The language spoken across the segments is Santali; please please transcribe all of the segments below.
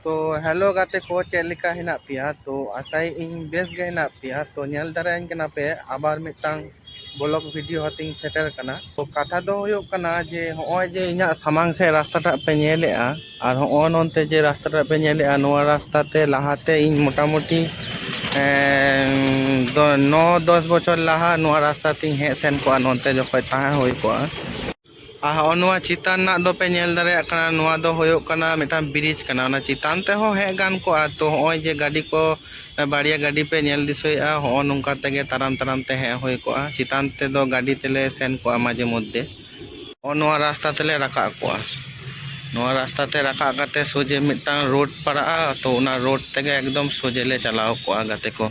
तो हेलो गाते को चेलिका हिना पिया तो आसाई इन बेस गे हिना पिया तो नेल दारायन कना पे आबार मिटांग ब्लॉग वीडियो हतिंग सेटर कना तो कथा दो हुयुग कना जे होय जे इना सामांग से रास्ता टा पे नेलेआ और होय नोनते जे रास्ता टा पे नेलेआ नोआ रास्ता ते लाहाते इन मोटामुटी 9-10 বছর लाहा नोआ रास्ता तिंग हे सेन को नोनते जखय ताहे हुई को नोआ चितान ना दो पे नेल दारेया कना नोआ दो होयोग कना मिटांग ब्रिज कना ओना चितान ते हो हे गान को तो होय जे गाड़ी को बाड़िया गाड़ी पे नेल दिसोया हो नोंका तेगे ताराम ताराम ते हे होय को चितान ते दो गाड़ी तेले सेन को माजे मध्य नोआ रास्ता तेले रका को नोआ रास्ता ते रका काते सोजे मिटांग रोड पड़ा तो ओना रोड तेगे एकदम सोजे ले चलाओ को गाते को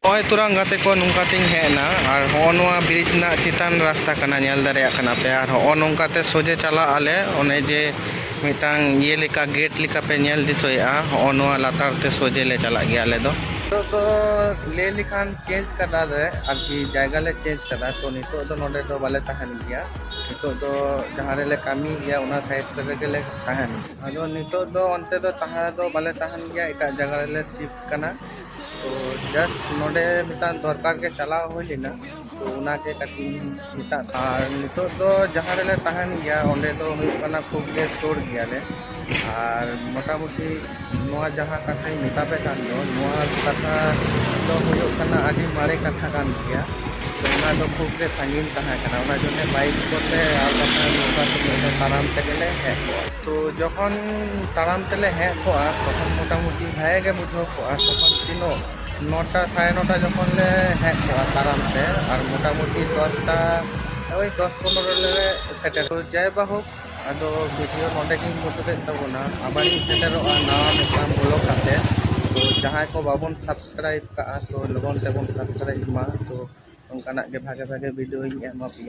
होय तुरंग गाते को नोंका तिंग हेना और हो नोआ ब्रिज ना चितान रास्ता कना नेल दारेया कना पे और हो नोंका ते सोजे चला आले ओने जे मिटांग ये लेका गेट लेका पे नेल दिसोया हो नोआ लातार ते सोजे ले चला गया ले दो तो ले लिखान चेंज कदा दे आकि जायगा ले चेंज कदा तो नितो दो नोडे दो बाले तहन गया नितो दो जहां रे ले कामी गया उना साइड रे गेले तहन आदो नितो दो अंते दो तहा दो बाले तहन गया एटा जगह ले शिफ्ट कना तो जस्ट नोडे मितान दरकार के चलाव होइलिना तो उना के कटी मिता और नितो दो जहां रे ले तहन गया ओंडे दो हुई कना खूब के स्टोर गया ले और मोटामुटी नोआ जहां कथा मिता पे कान दो नोआ कथा दो हुयुग कना आदि मारे कथा कान गया तो उना दो खूब के संगीन तहा कना उना जने बाइक कोते और कथा नोका से ताराम ते गेले हे तो जखन ताराम तेले हे को तखन मोटामुटी भाए गे बुझो को तखन तीनो 9टा 9:30 जखन ले हे को ताराम ते और मोटामुटी 10टा ओई 10-15 ले सेटर तो जय बाहु आदो वीडियो नोडे की मुतुबे तबोना आबारी सेटरोआ नावा मिटाम ब्लॉग आते तो जहां को बाबन सब्सक्राइब का तो लगन तेबन सब्सक्राइब मा तो उनकाना के भागे भागे वीडियो इन एमा पिया।